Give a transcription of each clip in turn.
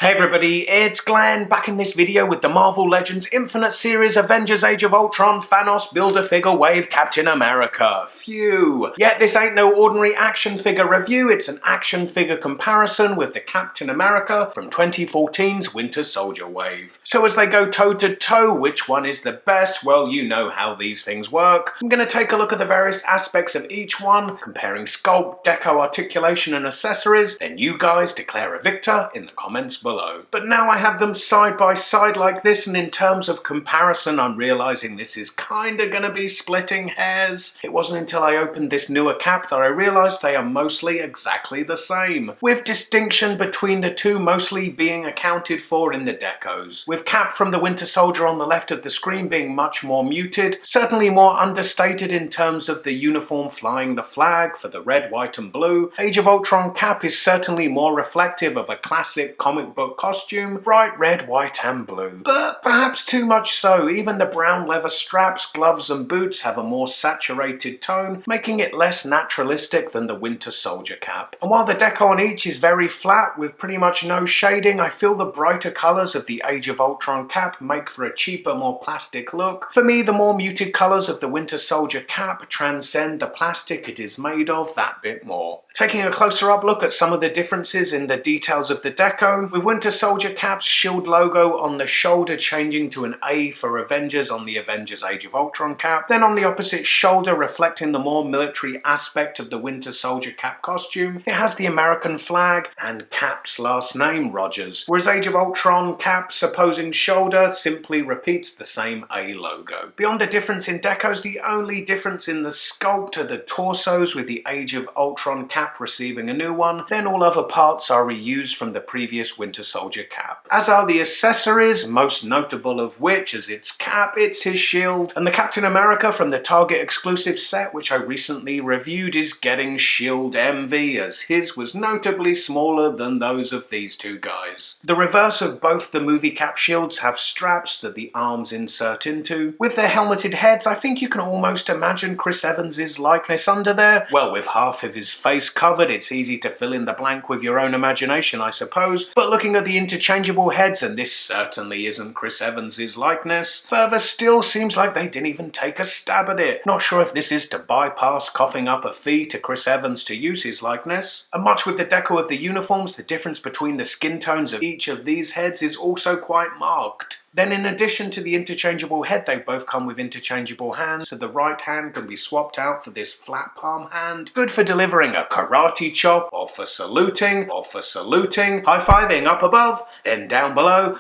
Hey everybody, it's Glenn, back in this video with the Marvel Legends Infinite Series Avengers Age of Ultron Thanos Build-A-Figure Wave Captain America. Phew. Yet this ain't no ordinary action figure review, it's an action figure comparison with the Captain America from 2014's Winter Soldier Wave. So as they go toe to toe, which one is the best? Well, you know how these things work. I'm going to take a look at the various aspects of each one, comparing sculpt, deco, articulation and accessories, then you guys declare a victor in the comments below. But now I have them side by side like this, and in terms of comparison I'm realizing this is kinda gonna be splitting hairs. It wasn't until I opened this newer cap that I realized they are mostly exactly the same, with distinction between the two mostly being accounted for in the decos, with Cap from the Winter Soldier on the left of the screen being much more muted, certainly more understated in terms of the uniform flying the flag for the red, white and blue. Age of Ultron Cap is certainly more reflective of a classic comic book costume, bright red, white and blue. But perhaps too much so. Even the brown leather straps, gloves and boots have a more saturated tone, making it less naturalistic than the Winter Soldier cap. And while the deco on each is very flat with pretty much no shading, I feel the brighter colours of the Age of Ultron cap make for a cheaper, more plastic look. For me, the more muted colours of the Winter Soldier cap transcend the plastic it is made of that bit more. Taking a closer up look at some of the differences in the details of the deco, with Winter Soldier cap's shield logo on the shoulder changing to an A for Avengers on the Avengers Age of Ultron cap, then on the opposite shoulder reflecting the more military aspect of the Winter Soldier cap costume, it has the American flag and Cap's last name, Rogers, whereas Age of Ultron cap's opposing shoulder simply repeats the same A logo. Beyond the difference in decos, the only difference in the sculpt are the torsos, with the Age of Ultron cap receiving a new one, then all other parts are reused from the previous Winter Soldier cap. As are the accessories, most notable of which is its cap, it's his shield, and the Captain America from the Target exclusive set which I recently reviewed is getting shield envy, as his was notably smaller than those of these two guys. The reverse of both the movie cap shields have straps that the arms insert into. With their helmeted heads, I think you can almost imagine Chris Evans' likeness under there. Well, with half of his face covered, it's easy to fill in the blank with your own imagination, I suppose, but looking at the interchangeable heads, and this certainly isn't Chris Evans' likeness. Further still, seems like they didn't even take a stab at it. Not sure if this is to bypass coughing up a fee to Chris Evans to use his likeness. And much with the deco of the uniforms, the difference between the skin tones of each of these heads is also quite marked. Then in addition to the interchangeable head, they both come with interchangeable hands, so the right hand can be swapped out for this flat palm hand. Good for delivering a karate chop, or for saluting, high-fiving up above, then down below,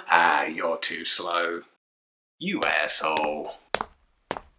you're too slow. You asshole.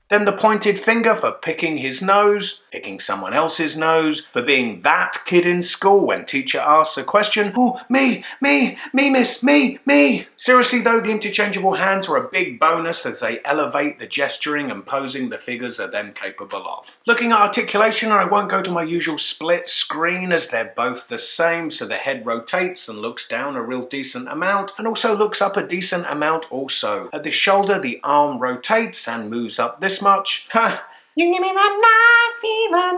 Then the pointed finger for picking his nose, picking someone else's nose, for being that kid in school when teacher asks a question, "Oh, me, miss, me." Seriously though, the interchangeable hands are a big bonus as they elevate the gesturing and posing the figures are then capable of. Looking at articulation, I won't go to my usual split screen as they're both the same, so the head rotates and looks down a real decent amount, and also looks up a decent amount also. At the shoulder, the arm rotates and moves up this much. Ha! You give me that night fever.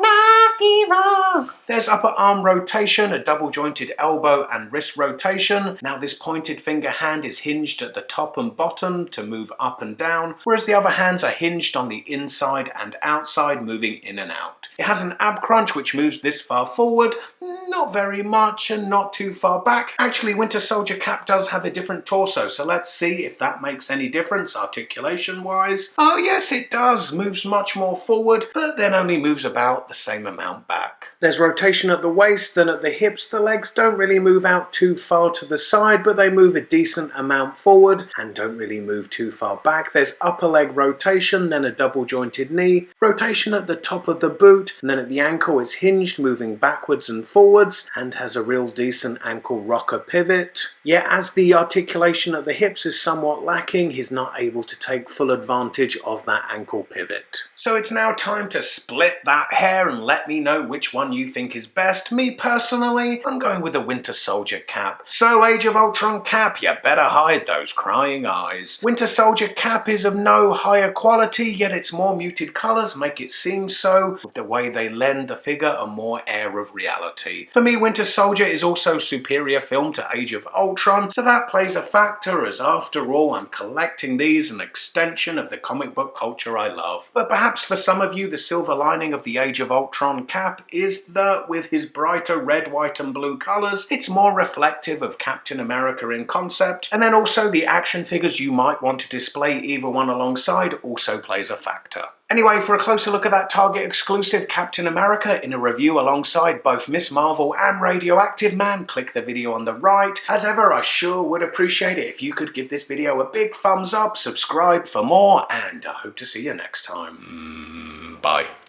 There's upper arm rotation, a double jointed elbow and wrist rotation. Now this pointed finger hand is hinged at the top and bottom to move up and down, whereas the other hands are hinged on the inside and outside, moving in and out. It has an ab crunch which moves this far forward, not very much and not too far back. Actually, Winter Soldier cap does have a different torso, so let's see if that makes any difference articulation wise. Oh yes, it does. Moves much more forward, but then only moves about the same amount back. There's rotation at the waist, then at the hips the legs don't really move out too far to the side, but they move a decent amount forward and don't really move too far back. There's upper leg rotation, then a double jointed knee, rotation at the top of the boot, and then at the ankle it's hinged, moving backwards and forwards, and has a real decent ankle rocker pivot. Yet as the articulation at the hips is somewhat lacking, he's not able to take full advantage of that ankle pivot. So it's now time to split that hair and let me know which one you think is best. Me personally, I'm going with the Winter Soldier cap. So Age of Ultron cap, you better hide those crying eyes. Winter Soldier cap is of no higher quality, yet its more muted colours make it seem so, with the way they lend the figure a more air of reality. For me, Winter Soldier is also superior film to Age of Ultron, so that plays a factor, as after all I'm collecting these an extension of the comic book culture I love. But perhaps for some of you the silver lining of the Age of Ultron cap is that with his brighter red, white and blue colours, it's more reflective of Captain America in concept, and then also the action figures you might want to display either one alongside also plays a factor. Anyway, for a closer look at that Target exclusive Captain America in a review alongside both Miss Marvel and Radioactive Man, click the video on the right. As ever, I sure would appreciate it if you could give this video a big thumbs up, subscribe for more, and I hope to see you next time. Bye.